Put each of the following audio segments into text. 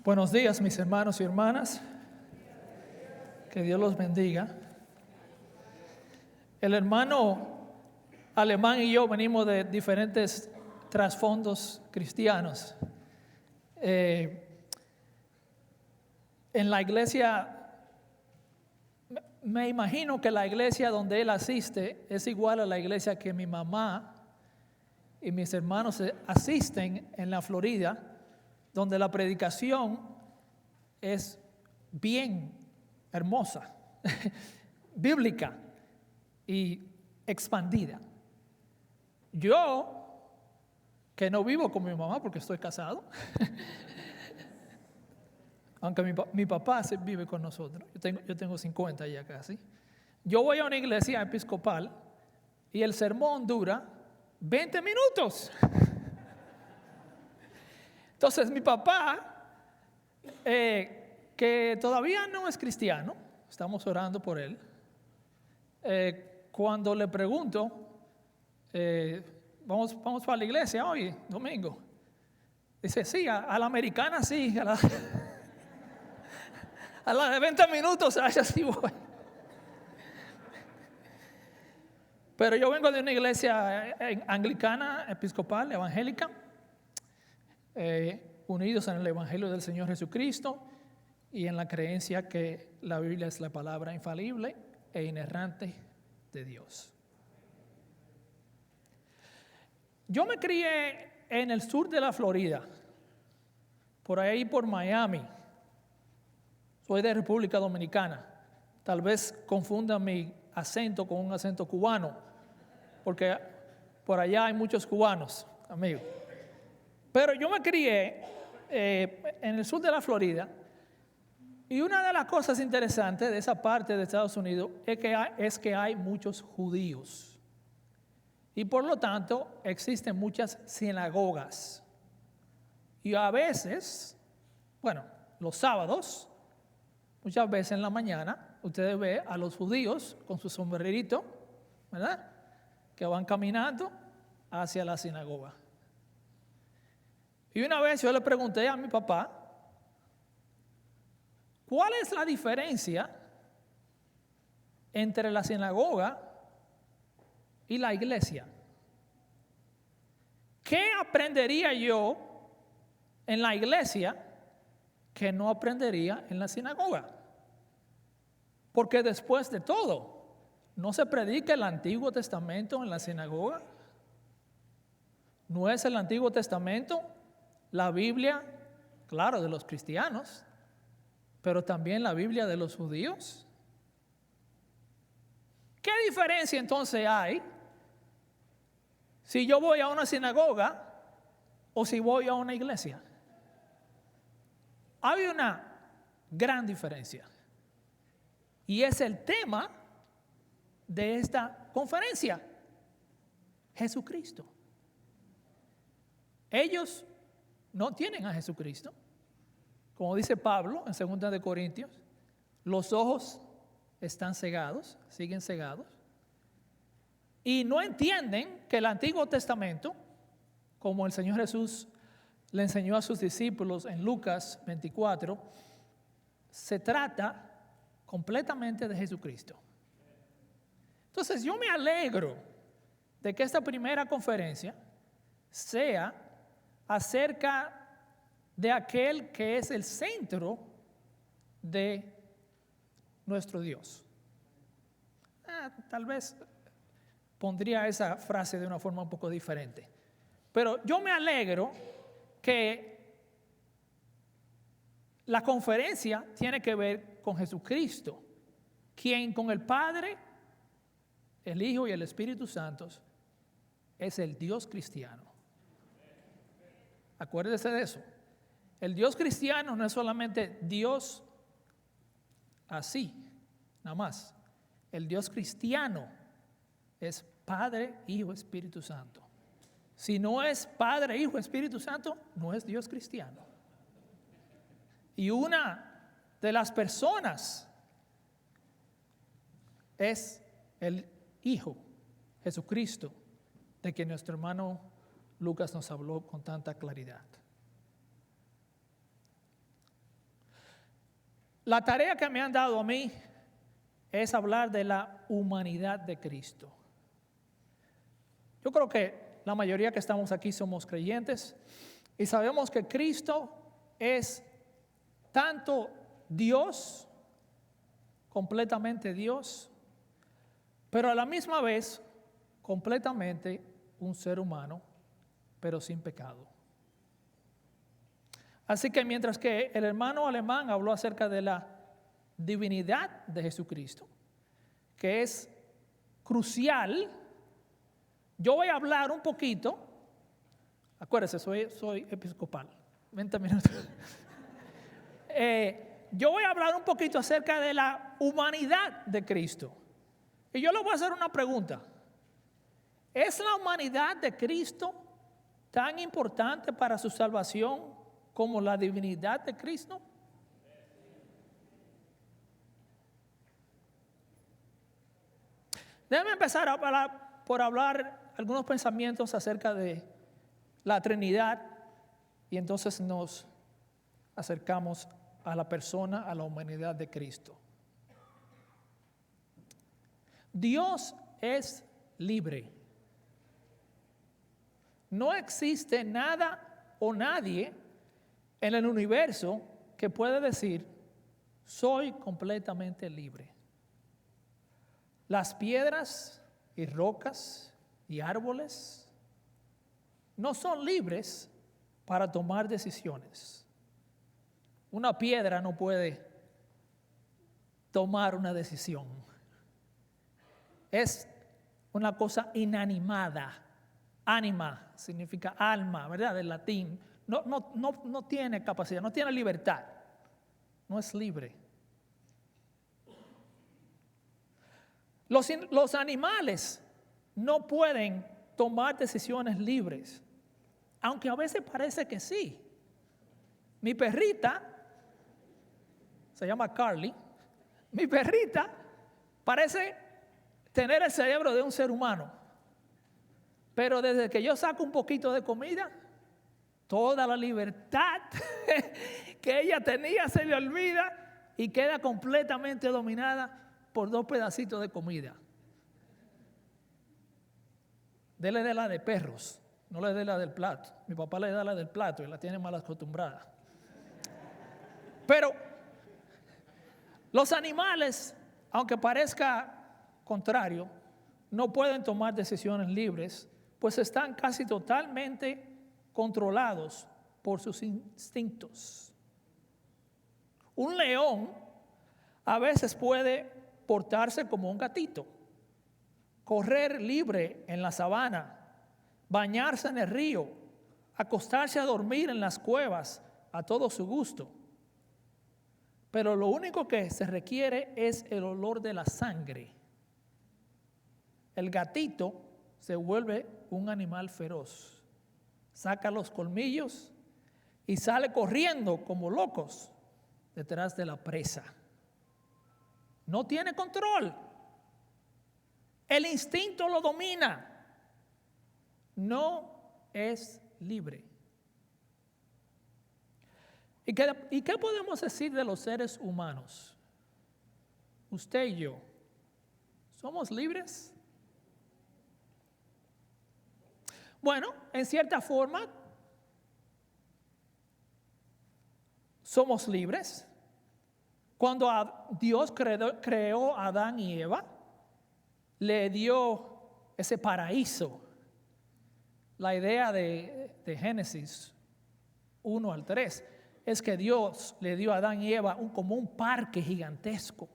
Buenos días, mis hermanos y hermanas. Que Dios los bendiga. El hermano alemán y yo venimos de diferentes trasfondos cristianos. En la iglesia, me imagino que la iglesia donde él asiste es igual a la iglesia que mi mamá y mis hermanos asisten en la Florida, donde la predicación es bien hermosa, bíblica y expandida. Yo, que no vivo con mi mamá porque estoy casado, aunque mi papá vive con nosotros, yo tengo 50 ya casi. Yo voy a una iglesia episcopal y el sermón dura 20 minutos. Entonces mi papá, que todavía no es cristiano, estamos orando por él, cuando le pregunto, vamos para la iglesia hoy, domingo, dice, sí, a la americana sí, a la de 20 minutos, allá sí voy. Pero yo vengo de una iglesia anglicana, episcopal, evangélica, unidos en el Evangelio del Señor Jesucristo y en la creencia que la Biblia es la palabra infalible e inerrante de Dios. Yo me crié en el sur de la Florida, por ahí por Miami. Soy de República Dominicana. Tal vez confundan mi acento con un acento cubano, porque por allá hay muchos cubanos, amigos. Pero yo me crié en el sur de la Florida, y una de las cosas interesantes de esa parte de Estados Unidos es que hay muchos judíos. Y por lo tanto existen muchas sinagogas. Y a veces, bueno, los sábados, muchas veces en la mañana, ustedes ven a los judíos con su sombrerito, ¿verdad?, que van caminando hacia la sinagoga. Y una vez yo le pregunté a mi papá, ¿cuál es la diferencia entre la sinagoga y la iglesia? ¿Qué aprendería yo en la iglesia que no aprendería en la sinagoga? Porque después de todo, ¿no se predica el Antiguo Testamento en la sinagoga? ¿No es el Antiguo Testamento la Biblia, claro, de los cristianos, pero también la Biblia de los judíos? ¿Qué diferencia entonces hay si yo voy a una sinagoga o si voy a una iglesia? Hay una gran diferencia. Y es el tema de esta conferencia: Jesucristo. Ellos no tienen a Jesucristo. Como dice Pablo en 2 de Corintios, los ojos están cegados, siguen cegados, y no entienden que el Antiguo Testamento, como el Señor Jesús le enseñó a sus discípulos en Lucas 24, se trata completamente de Jesucristo. Entonces yo me alegro de que esta primera conferencia sea acerca de aquel que es el centro de nuestro Dios. Tal vez pondría esa frase de una forma un poco diferente. Pero yo me alegro que la conferencia tiene que ver con Jesucristo, quien con el Padre, el Hijo y el Espíritu Santo es el Dios cristiano. Acuérdese de eso. El Dios cristiano no es solamente Dios así, nada más. El Dios cristiano es Padre, Hijo, Espíritu Santo. Si no es Padre, Hijo, Espíritu Santo, no es Dios cristiano. Y una de las personas es el Hijo, Jesucristo, de que nuestro hermano Lucas nos habló con tanta claridad. La tarea que me han dado a mí es hablar de la humanidad de Cristo. Yo creo que la mayoría que estamos aquí somos creyentes y sabemos que Cristo es tanto Dios, completamente Dios, pero a la misma vez completamente un ser humano, pero sin pecado. Así que mientras que el hermano alemán habló acerca de la divinidad de Jesucristo, que es crucial, yo voy a hablar un poquito, acuérdense, soy episcopal, 20 minutos. Yo voy a hablar un poquito acerca de la humanidad de Cristo. Y yo le voy a hacer una pregunta. ¿Es la humanidad de Cristo tan importante para su salvación como la divinidad de Cristo? Déjame empezar por hablar algunos pensamientos acerca de la Trinidad y entonces nos acercamos a la persona, a la humanidad de Cristo. Dios es libre. No existe nada o nadie en el universo que pueda decir, soy completamente libre. Las piedras y rocas y árboles no son libres para tomar decisiones. Una piedra no puede tomar una decisión. Es una cosa inanimada. Ánima significa alma, ¿verdad? Del latín. No tiene capacidad, no tiene libertad. No es libre. Los animales no pueden tomar decisiones libres, aunque a veces parece que sí. Mi perrita, se llama Carly, mi perrita parece tener el cerebro de un ser humano, pero desde que yo saco un poquito de comida, toda la libertad que ella tenía se le olvida y queda completamente dominada por 2 pedacitos de comida. Dele de la de perros, no le dé la del plato. Mi papá le da la del plato y la tiene mal acostumbrada. Pero los animales, aunque parezca contrario, no pueden tomar decisiones libres, pues están casi totalmente controlados por sus instintos. Un león a veces puede portarse como un gatito, correr libre en la sabana, bañarse en el río, acostarse a dormir en las cuevas a todo su gusto. Pero lo único que se requiere es el olor de la sangre. El gatito se vuelve un animal feroz, saca los colmillos y sale corriendo como locos detrás de la presa. No tiene control. El instinto lo domina. No es libre. ¿Y qué podemos decir de los seres humanos? Usted y yo, ¿somos libres? Bueno, en cierta forma, somos libres. Cuando Dios creó a Adán y Eva, le dio ese paraíso. La idea de Génesis 1 al 3 es que Dios le dio a Adán y Eva como un parque gigantesco,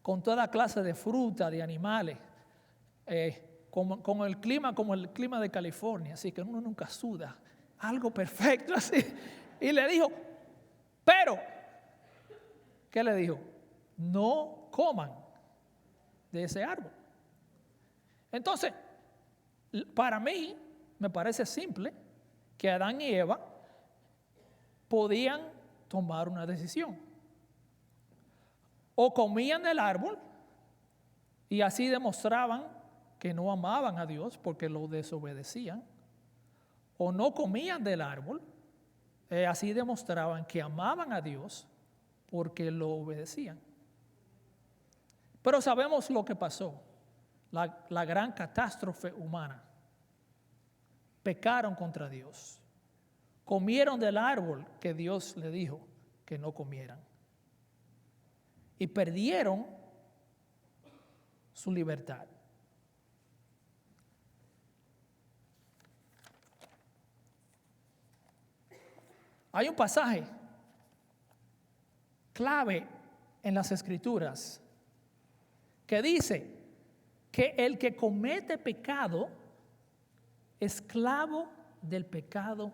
con toda clase de fruta, de animales, con el clima como el clima de California, así que uno nunca suda, algo perfecto así. Y le dijo, pero, ¿qué le dijo? No coman de ese árbol. Entonces, para mí, me parece simple que Adán y Eva podían tomar una decisión. O comían del árbol y así demostraban que no amaban a Dios porque lo desobedecían, o no comían del árbol, así demostraban que amaban a Dios porque lo obedecían. Pero sabemos lo que pasó, la gran catástrofe humana. Pecaron contra Dios. Comieron del árbol que Dios le dijo que no comieran. Y perdieron su libertad. Hay un pasaje clave en las Escrituras que dice que el que comete pecado, esclavo del pecado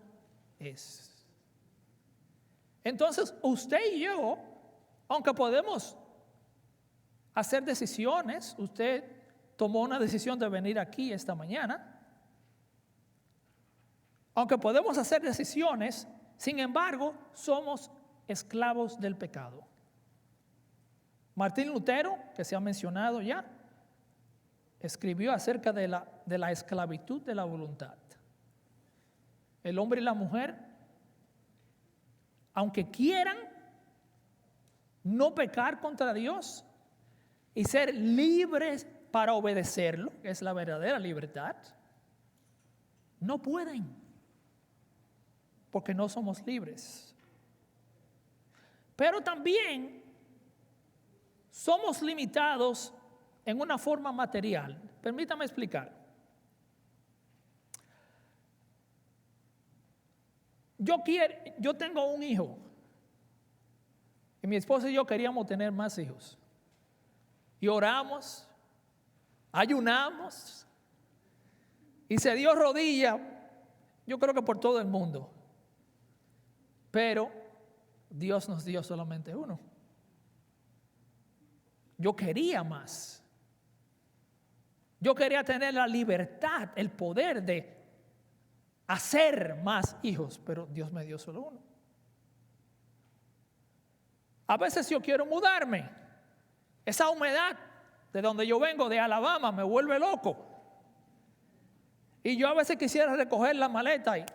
es. Entonces, usted y yo, aunque podemos hacer decisiones, usted tomó una decisión de venir aquí esta mañana, aunque podemos hacer decisiones, sin embargo, somos esclavos del pecado. Martín Lutero, que se ha mencionado ya, escribió acerca de la esclavitud de la voluntad. El hombre y la mujer, aunque quieran no pecar contra Dios y ser libres para obedecerlo, que es la verdadera libertad, no pueden, porque no somos libres. Pero también somos limitados en una forma material. Permítame explicar. Yo tengo un hijo y mi esposa y yo queríamos tener más hijos. Y oramos, ayunamos y se dio rodilla, yo creo que por todo el mundo. Pero Dios nos dio solamente uno. Yo quería más. Yo quería tener la libertad, el poder de hacer más hijos, pero Dios me dio solo uno. A veces yo quiero mudarme. Esa humedad de donde yo vengo, de Alabama, me vuelve loco. Y yo a veces quisiera recoger la maleta y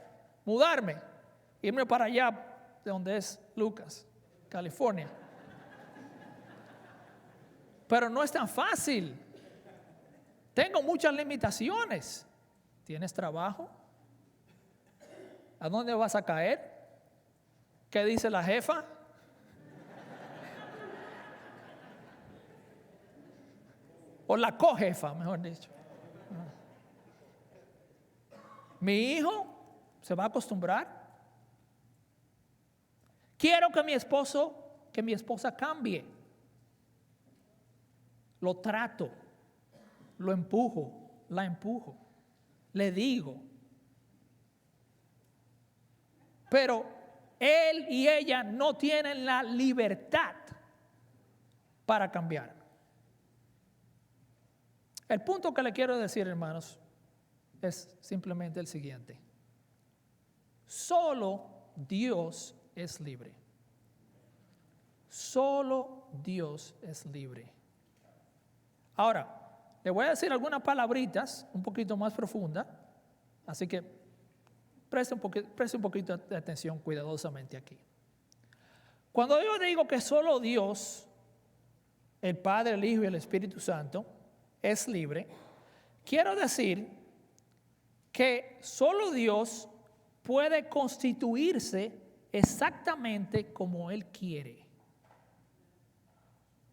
mudarme, irme para allá, de donde es Lucas, California. Pero no es tan fácil. Tengo muchas limitaciones. ¿Tienes trabajo? ¿A dónde vas a caer? ¿Qué dice la jefa? O la cojefa, mejor dicho. Mi hijo se va a acostumbrar. Quiero que mi esposa cambie. Lo trato, lo empujo, la empujo, le digo. Pero él y ella no tienen la libertad para cambiar. El punto que le quiero decir, hermanos, es simplemente el siguiente. Solo Dios es libre. Solo Dios es libre. Ahora, le voy a decir algunas palabritas un poquito más profundas, así que preste un poquito de atención cuidadosamente aquí. Cuando yo digo que solo Dios, el Padre, el Hijo y el Espíritu Santo, es libre, quiero decir que solo Dios puede constituirse exactamente como Él quiere.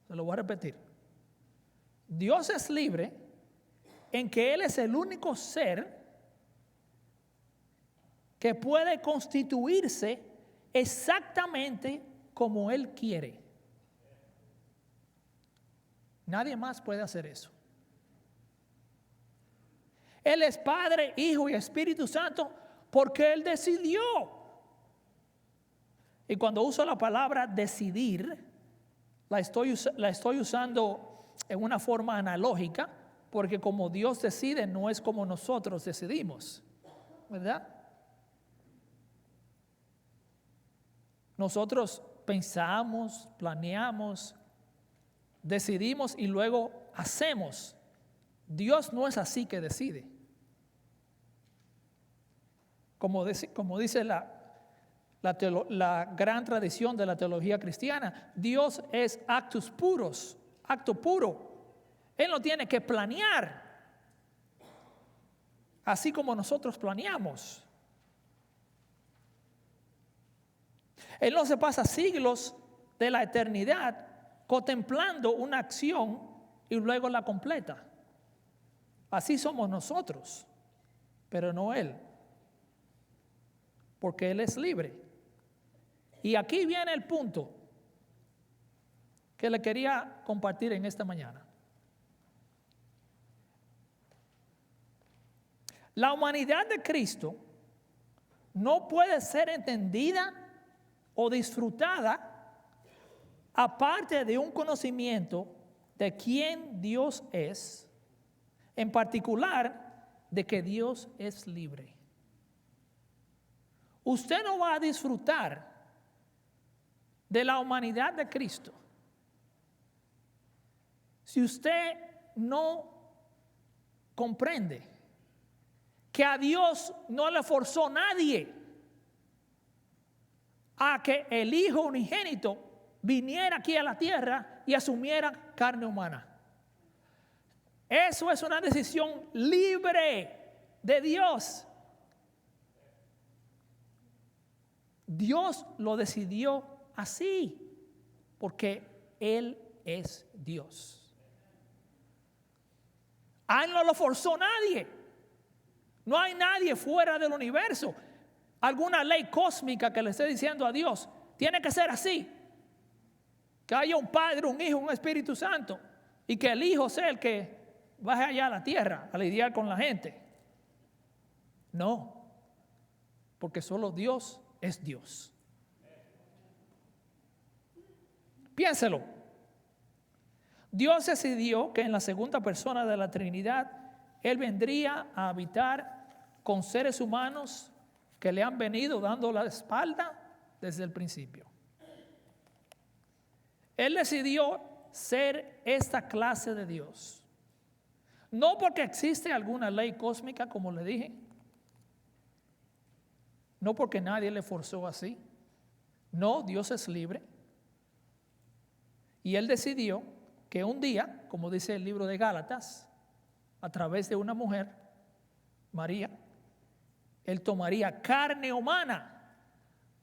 Se lo voy a repetir. Dios es libre en que Él es el único ser que puede constituirse exactamente como Él quiere. Nadie más puede hacer eso. Él es Padre, Hijo y Espíritu Santo porque Él decidió. Y cuando uso la palabra decidir, la estoy usando en una forma analógica, porque como Dios decide, no es como nosotros decidimos, ¿verdad? Nosotros pensamos, planeamos, decidimos y luego hacemos. Dios no es así que decide. Como dice la la gran tradición de la teología cristiana. Dios es actos puros, acto puro. Él no tiene que planear, así como nosotros planeamos. Él no se pasa siglos de la eternidad contemplando una acción y luego la completa. Así somos nosotros, pero no Él, porque Él es libre. Y aquí viene el punto que le quería compartir en esta mañana. La humanidad de Cristo no puede ser entendida o disfrutada aparte de un conocimiento de quién Dios es, en particular de que Dios es libre. Usted no va a disfrutar de la humanidad de Cristo si usted no comprende que a Dios no le forzó nadie a que el Hijo unigénito viniera aquí a la tierra y asumiera carne humana. Eso es una decisión libre de Dios. Dios lo decidió así, porque Él es Dios. A Él no lo forzó nadie. No hay nadie fuera del universo, alguna ley cósmica que le esté diciendo a Dios, tiene que ser así. Que haya un Padre, un Hijo, un Espíritu Santo, y que el Hijo sea el que baje allá a la tierra a lidiar con la gente. No, porque solo Dios es Dios. Piénselo. Dios decidió que en la segunda persona de la Trinidad Él vendría a habitar con seres humanos que le han venido dando la espalda desde el principio. Él decidió ser esta clase de Dios. No porque existe alguna ley cósmica, como le dije. No porque nadie le forzó así. No, Dios es libre. Y Él decidió que un día, como dice el libro de Gálatas, a través de una mujer, María, Él tomaría carne humana,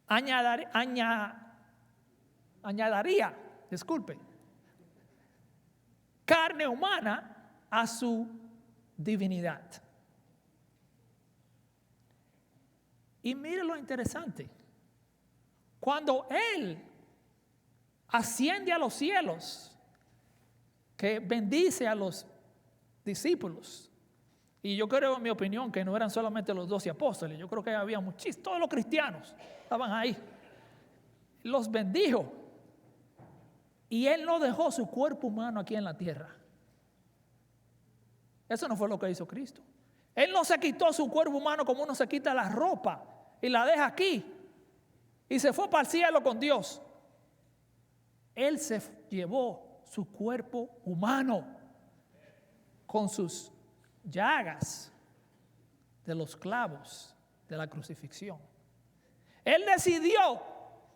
añadiría, carne humana a su divinidad. Y mire lo interesante, cuando Él asciende a los cielos, que bendice a los discípulos, y yo creo, en mi opinión, que no eran solamente los 12 apóstoles, yo creo que había muchísimos, todos los cristianos estaban ahí, los bendijo, y Él no dejó su cuerpo humano aquí en la tierra. Eso no fue lo que hizo Cristo. Él no se quitó su cuerpo humano como uno se quita la ropa y la deja aquí y se fue para el cielo con Dios. Él se llevó su cuerpo humano con sus llagas de los clavos de la crucifixión. Él decidió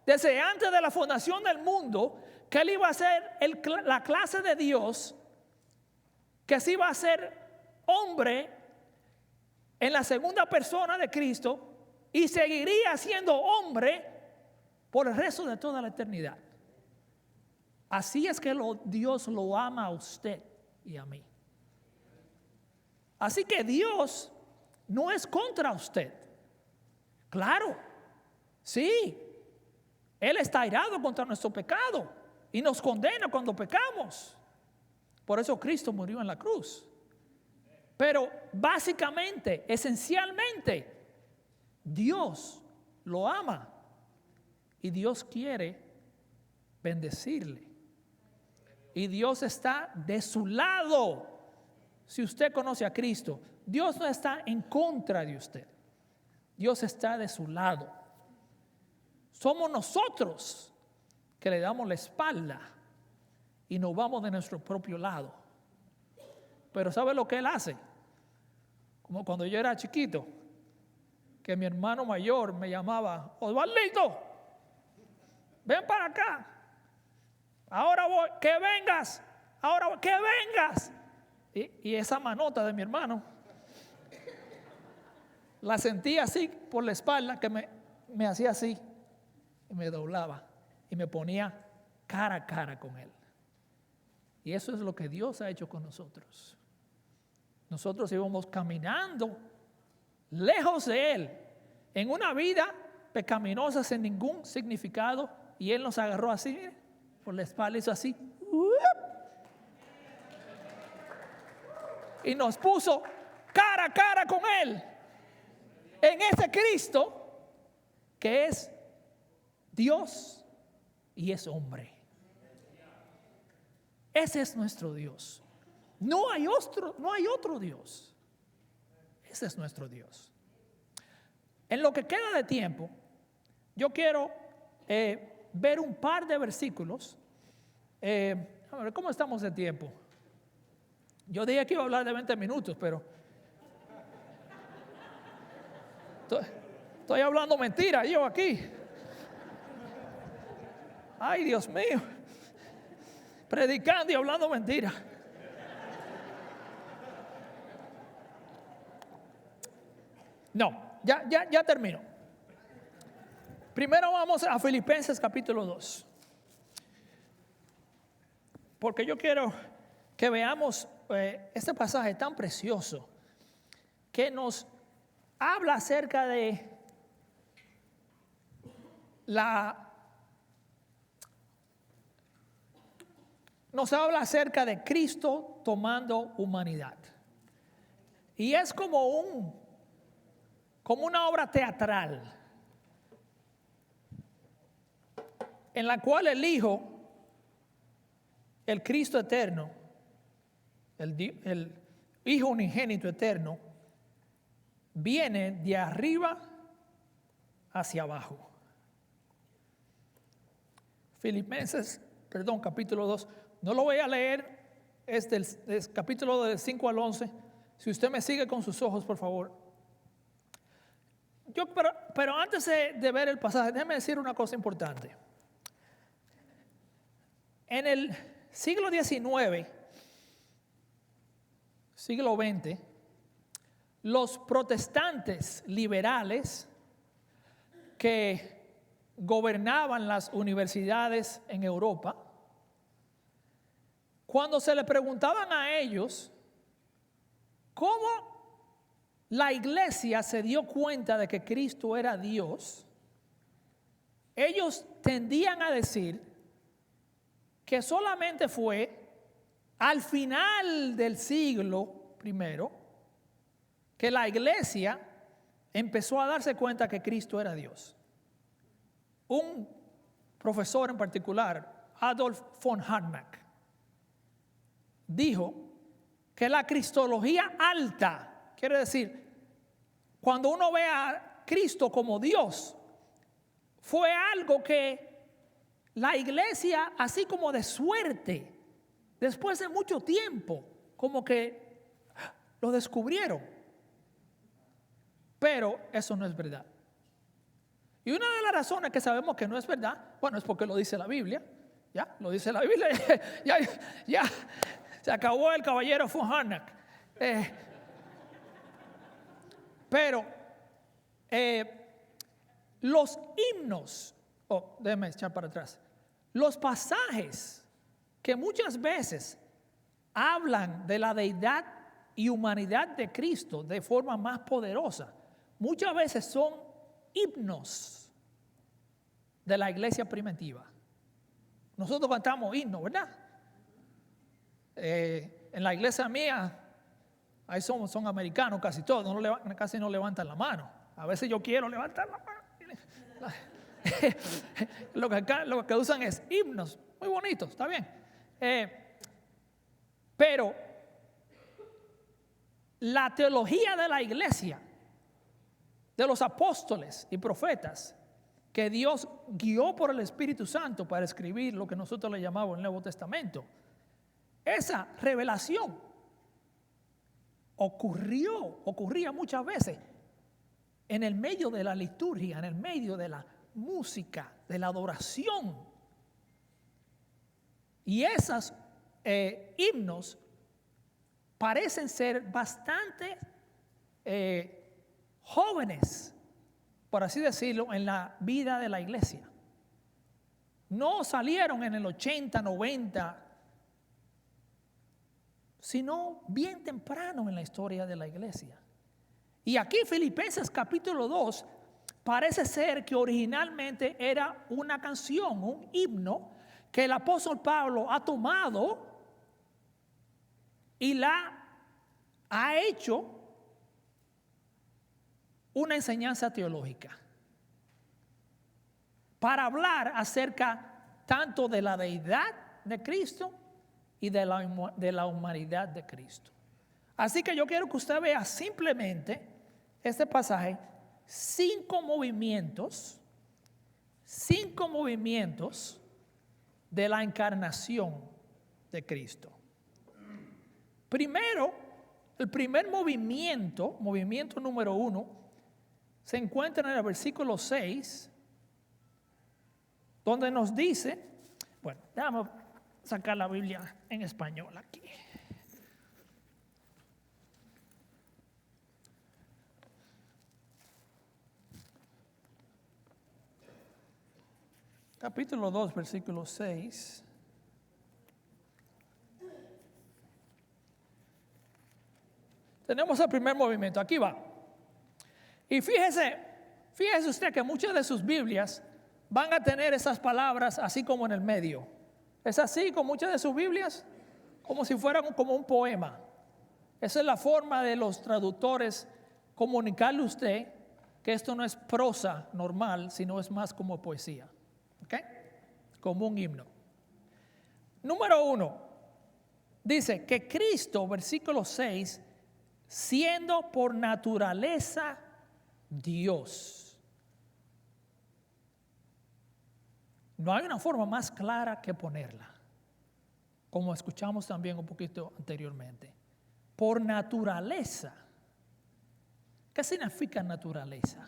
desde antes de la fundación del mundo que Él iba a ser la clase de Dios que se iba a ser hombre en la segunda persona de Cristo y seguiría siendo hombre por el resto de toda la eternidad. Así es que Dios lo ama a usted y a mí. Así que Dios no es contra usted. Claro, sí, Él está airado contra nuestro pecado y nos condena cuando pecamos. Por eso Cristo murió en la cruz. Pero básicamente, esencialmente, Dios lo ama y Dios quiere bendecirle. Y Dios está de su lado. Si usted conoce a Cristo, Dios no está en contra de usted. Dios está de su lado. Somos nosotros que le damos la espalda y nos vamos de nuestro propio lado. Pero ¿sabe lo que Él hace? Como cuando yo era chiquito, que mi hermano mayor me llamaba: Osvaldito, ven para acá, ahora voy, que vengas, ahora voy, que vengas. Y esa manota de mi hermano la sentía así por la espalda, que me hacía así y me doblaba y me ponía cara a cara con él. Y eso es lo que Dios ha hecho con nosotros. Nosotros íbamos caminando lejos de Él, en una vida pecaminosa sin ningún significado, y Él nos agarró así, por la espalda, hizo así, y nos puso cara a cara con Él, en ese Cristo que es Dios y es hombre. Ese es nuestro Dios. No hay otro Dios. Ese es nuestro Dios. En lo que queda de tiempo, yo quiero ver un par de versículos. A ver, ¿cómo estamos de tiempo? Yo dije que iba a hablar de 20 minutos, pero estoy hablando mentira yo aquí. Ay, Dios mío. Predicando y hablando mentira. No, ya termino. Primero vamos a Filipenses capítulo 2. Porque yo quiero que veamos este pasaje tan precioso que nos habla acerca de nos habla acerca de Cristo tomando humanidad. Y es como una obra teatral en la cual el Hijo, el Cristo eterno, el Hijo unigénito eterno, viene de arriba hacia abajo. Capítulo 2. No lo voy a leer, es del capítulo del 5 al 11. Si usted me sigue con sus ojos, por favor. Pero antes de ver el pasaje, déjeme decir una cosa importante. En el siglo XIX, siglo XX, los protestantes liberales que gobernaban las universidades en Europa, cuando se le preguntaban a ellos cómo la iglesia se dio cuenta de que Cristo era Dios, ellos tendían a decir que solamente fue al final del siglo I que la iglesia empezó a darse cuenta que Cristo era Dios. Un profesor en particular, Adolf von Harnack, dijo que la cristología alta, quiere decir, cuando uno ve a Cristo como Dios, fue algo que la iglesia, así como de suerte, después de mucho tiempo, como que lo descubrieron. Pero eso no es verdad. Y una de las razones que sabemos que no es verdad, bueno, es porque lo dice la Biblia. Ya, lo dice la Biblia. ya. Se acabó el caballero von Harnack. Pero los himnos, déjeme echar para atrás, los pasajes que muchas veces hablan de la deidad y humanidad de Cristo de forma más poderosa, muchas veces son himnos de la iglesia primitiva. Nosotros cantamos himnos, ¿verdad? En la iglesia mía, ahí son americanos casi todos, casi no levantan la mano. A veces yo quiero levantar la mano. Lo que usan es himnos, muy bonitos, está bien. Pero la teología de la iglesia, de los apóstoles y profetas, que Dios guió por el Espíritu Santo para escribir lo que nosotros le llamamos el Nuevo Testamento, esa revelación ocurría muchas veces en el medio de la liturgia, en el medio de la música, de la adoración. Y esos himnos parecen ser bastante jóvenes, por así decirlo, en la vida de la iglesia. No salieron en el 80, 90, sino bien temprano en la historia de la iglesia. Y aquí Filipenses capítulo 2 parece ser que originalmente era una canción, un himno que el apóstol Pablo ha tomado y la ha hecho una enseñanza teológica para hablar acerca tanto de la deidad de Cristo y de la humanidad de Cristo. Así que yo quiero que usted vea simplemente este pasaje, 5 movimientos de la encarnación de Cristo. Primero, el primer movimiento número 1, se encuentra en el versículo 6, donde nos dice, bueno, déjame sacar la Biblia en español aquí. Capítulo 2, versículo 6. Tenemos el primer movimiento, aquí va. Y fíjese usted que muchas de sus Biblias van a tener esas palabras así como en el medio. Es así con muchas de sus Biblias, como si fueran como un poema. Esa es la forma de los traductores comunicarle a usted que esto no es prosa normal, sino es más como poesía. ¿Ok? Como un himno. Número 1, dice que Cristo, versículo 6, siendo por naturaleza Dios. No hay una forma más clara que ponerla, como escuchamos también un poquito anteriormente. Por naturaleza. ¿Qué significa naturaleza?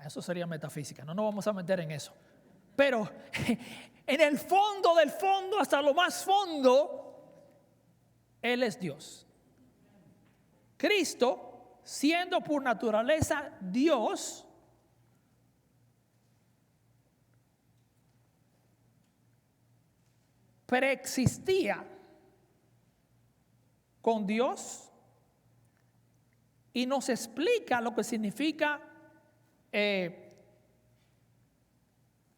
Eso sería metafísica, no nos vamos a meter en eso. Pero en el fondo del fondo, hasta lo más fondo, Él es Dios. Cristo, siendo por naturaleza Dios, preexistía con Dios y nos explica lo que significa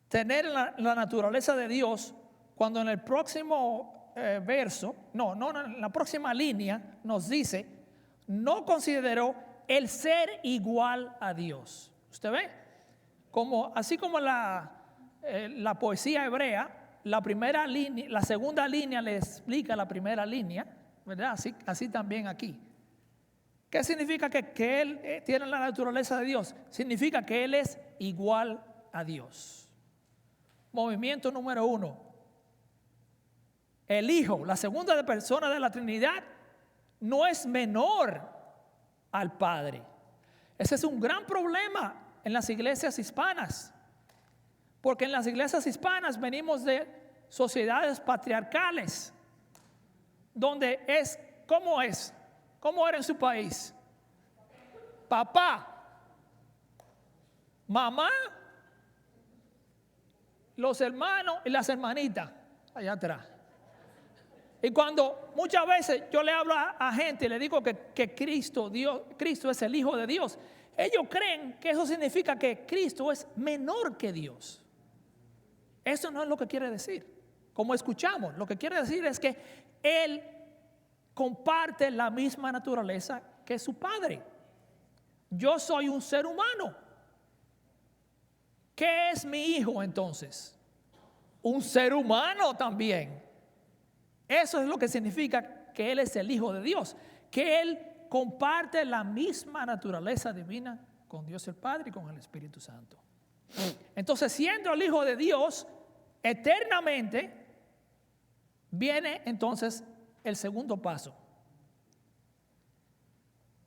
tener la naturaleza de Dios cuando en el próximo verso, en la próxima línea nos dice, no consideró el ser igual a Dios. ¿Usted ve? Así como la poesía hebrea, la segunda línea le explica la primera línea, ¿verdad? Así también aquí. ¿Qué significa que Él tiene la naturaleza de Dios? Significa que Él es igual a Dios. Movimiento número 1. El Hijo, la segunda persona de la Trinidad, no es menor al Padre. Ese es un gran problema en las iglesias hispanas. Porque en las iglesias hispanas venimos de sociedades patriarcales, donde ¿cómo es? ¿Cómo era en su país? Papá, mamá, los hermanos y las hermanitas allá atrás. Y cuando muchas veces yo le hablo a gente y le digo que Cristo es el Hijo de Dios, ellos creen que eso significa que Cristo es menor que Dios. Eso no es lo que quiere decir. Como escuchamos, lo que quiere decir es que Él comparte la misma naturaleza que su Padre. Yo soy un ser humano. ¿Qué es mi hijo entonces? Un ser humano también. Eso es lo que significa que Él es el Hijo de Dios, que Él comparte la misma naturaleza divina con Dios el Padre y con el Espíritu Santo. Entonces, siendo el Hijo de Dios eternamente, viene entonces el segundo paso.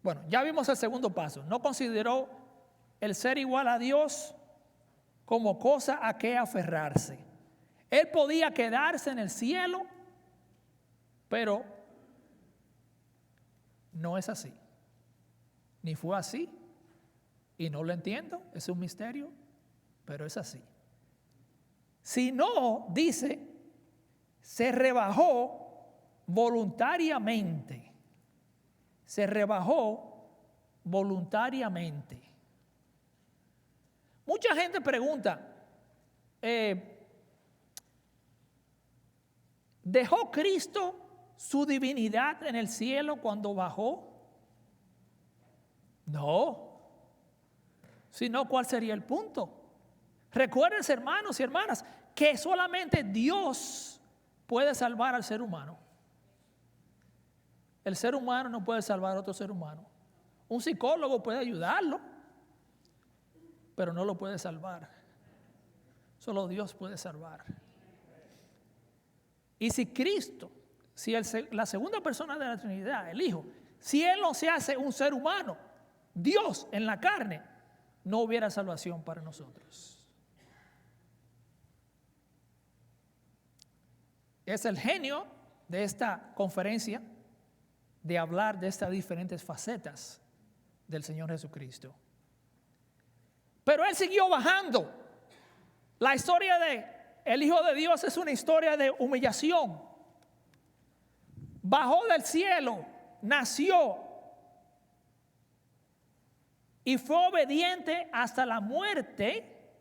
Bueno, ya vimos el segundo paso. No consideró el ser igual a Dios como cosa a que aferrarse. Él podía quedarse en el cielo, pero no es así. Ni fue así. Y no lo entiendo, es un misterio, pero es así. Si no, dice, se rebajó voluntariamente. Se rebajó voluntariamente. Mucha gente pregunta, ¿dejó Cristo su divinidad en el cielo cuando bajó? No. Si no, ¿cuál sería el punto? Recuerden, hermanos y hermanas, que solamente Dios puede salvar al ser humano. El ser humano no puede salvar a otro ser humano. Un psicólogo puede ayudarlo, pero no lo puede salvar. Solo Dios puede salvar. Y si Cristo, si la segunda persona de la Trinidad, el Hijo, si Él no se hace un ser humano, Dios en la carne, no hubiera salvación para nosotros. Es el genio de esta conferencia de hablar de estas diferentes facetas del Señor Jesucristo. Pero Él siguió bajando. La historia de el Hijo de Dios es una historia de humillación. Bajó del cielo, nació y fue obediente hasta la muerte.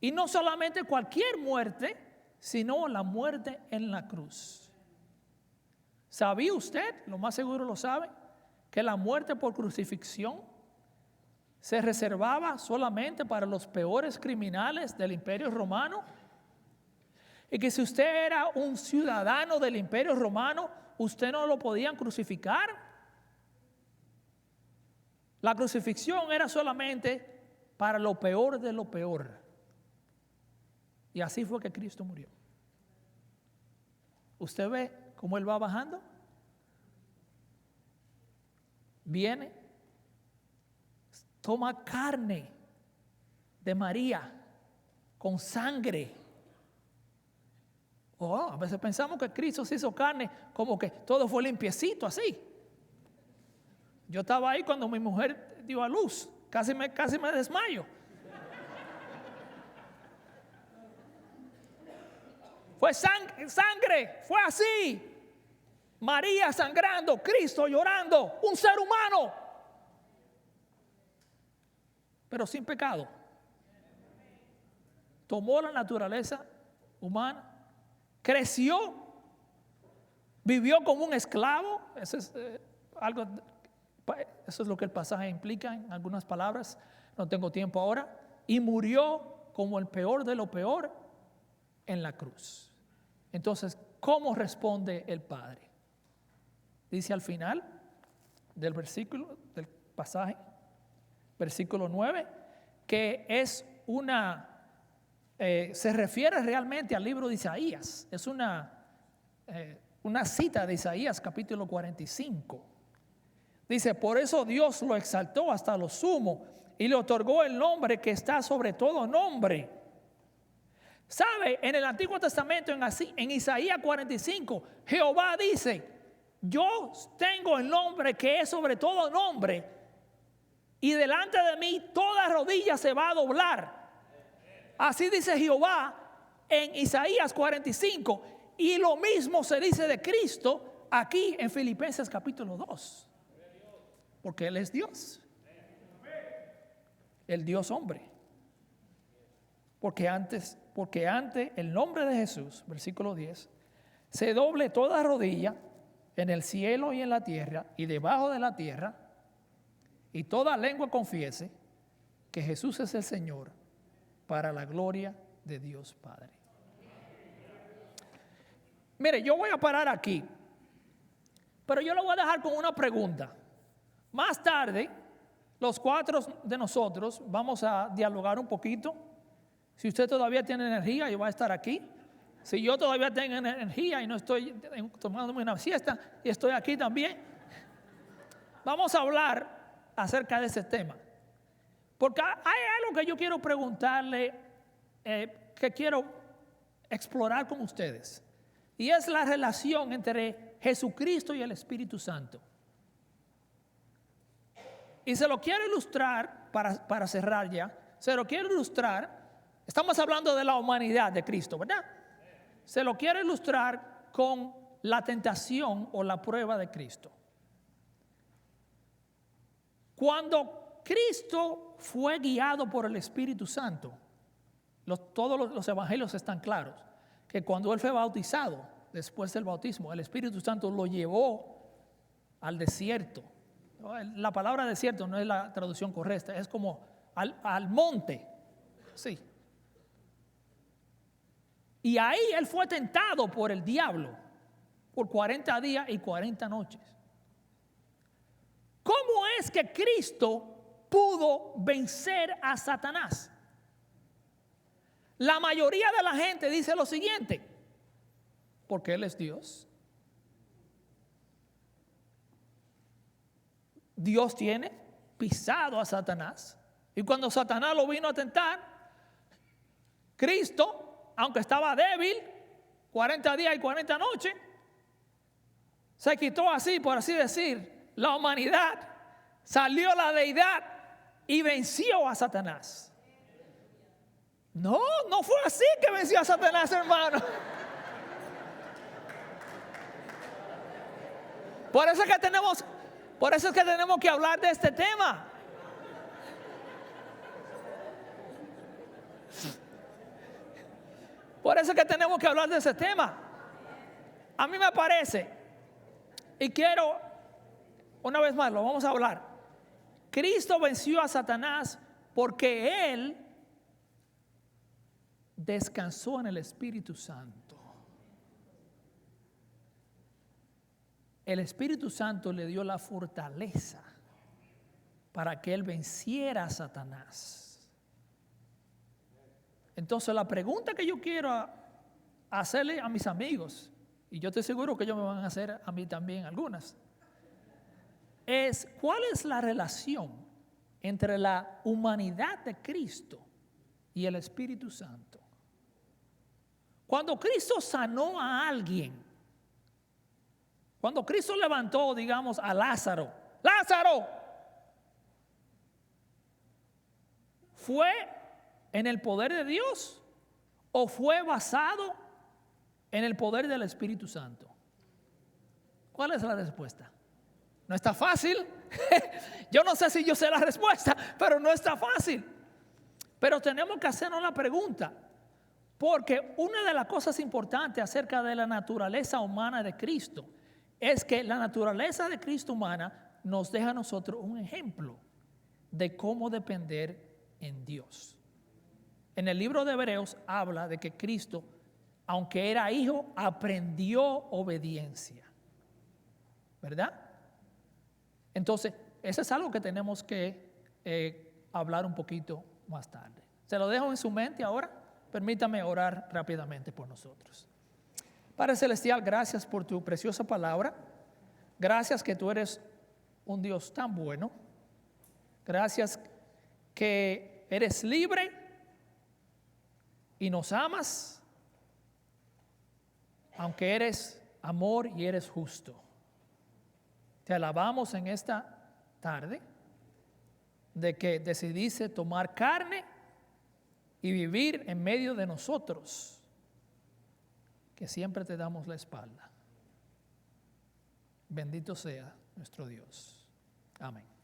Y no solamente cualquier muerte, sino la muerte en la cruz. ¿Sabía usted, lo más seguro lo sabe, que la muerte por crucifixión se reservaba solamente para los peores criminales del Imperio Romano? Y que si usted era un ciudadano del Imperio Romano, usted no lo podían crucificar. La crucifixión era solamente para lo peor de lo peor. Y así fue que Cristo murió. ¿Usted ve cómo Él va bajando? Viene, toma carne de María con sangre. A veces pensamos que Cristo se hizo carne como que todo fue limpiecito así. Yo estaba ahí cuando mi mujer dio a luz, casi me desmayo. Fue sangre, fue así. María sangrando, Cristo llorando, un ser humano, pero sin pecado. Tomó la naturaleza humana, creció, vivió como un esclavo. Eso es lo que el pasaje implica en algunas palabras, no tengo tiempo ahora. Y murió como el peor de lo peor en la cruz. Entonces, ¿cómo responde el Padre? Dice al final del versículo, del pasaje, versículo 9, que es se refiere realmente al libro de Isaías. Es una cita de Isaías capítulo 45. Dice, por eso Dios lo exaltó hasta lo sumo y le otorgó el nombre que está sobre todo nombre. ¿Sabe? En el Antiguo Testamento, en Isaías 45, Jehová dice, yo tengo el nombre que es sobre todo nombre, y delante de mí toda rodilla se va a doblar. Así dice Jehová en Isaías 45, y lo mismo se dice de Cristo aquí en Filipenses capítulo 2, porque Él es Dios, el Dios hombre. Porque ante el nombre de Jesús, versículo 10, se doble toda rodilla en el cielo y en la tierra y debajo de la tierra, y toda lengua confiese que Jesús es el Señor, para la gloria de Dios Padre. Mire, yo voy a parar aquí, pero yo lo voy a dejar con una pregunta. Más tarde, los cuatro de nosotros vamos a dialogar un poquito. Si usted todavía tiene energía, yo voy a estar aquí. Si yo todavía tengo energía y no estoy tomándome una siesta y estoy aquí también, vamos a hablar acerca de ese tema. Porque hay algo que yo quiero preguntarle, que quiero explorar con ustedes. Y es la relación entre Jesucristo y el Espíritu Santo. Y se lo quiero ilustrar, para cerrar ya, se lo quiero ilustrar. Estamos hablando de la humanidad de Cristo, ¿verdad? Se lo quiero ilustrar con la tentación o la prueba de Cristo. Cuando Cristo fue guiado por el Espíritu Santo, todos los evangelios están claros, que cuando Él fue bautizado, después del bautismo, el Espíritu Santo lo llevó al desierto. La palabra desierto no es la traducción correcta, es como al monte. Sí. Y ahí Él fue tentado por el diablo por 40 días y 40 noches. ¿Cómo es que Cristo pudo vencer a Satanás? La mayoría de la gente dice lo siguiente: porque Él es Dios. Dios tiene pisado a Satanás. Y cuando Satanás lo vino a tentar, Cristo, aunque estaba débil, 40 días y 40 noches, se quitó así, por así decir, la humanidad, salió la deidad y venció a Satanás. No fue así que venció a Satanás, hermano. Por eso es que tenemos que hablar de este tema. Por eso es que tenemos que hablar de ese tema. A mí me parece, y quiero, una vez más, lo vamos a hablar. Cristo venció a Satanás porque Él descansó en el Espíritu Santo. El Espíritu Santo le dio la fortaleza para que Él venciera a Satanás. Entonces la pregunta que yo quiero hacerle a mis amigos, y yo estoy seguro que ellos me van a hacer a mí también algunas, es: ¿cuál es la relación entre la humanidad de Cristo y el Espíritu Santo? Cuando Cristo sanó a alguien, cuando Cristo levantó, digamos, a Lázaro, ¿fue en el poder de Dios o fue basado en el poder del Espíritu Santo? ¿Cuál es la respuesta? No está fácil. Yo no sé si yo sé la respuesta, pero no está fácil. Pero tenemos que hacernos la pregunta, porque una de las cosas importantes acerca de la naturaleza humana de Cristo es que la naturaleza de Cristo humana nos deja a nosotros un ejemplo de cómo depender en Dios. En el libro de Hebreos habla de que Cristo, aunque era hijo, aprendió obediencia. ¿Verdad? Entonces, eso es algo que tenemos que hablar un poquito más tarde. Se lo dejo en su mente ahora. Permítame orar rápidamente por nosotros. Padre Celestial, gracias por tu preciosa palabra. Gracias que tú eres un Dios tan bueno. Gracias que eres libre y nos amas, aunque eres amor y eres justo. Te alabamos en esta tarde de que decidiste tomar carne y vivir en medio de nosotros, que siempre te damos la espalda. Bendito sea nuestro Dios. Amén.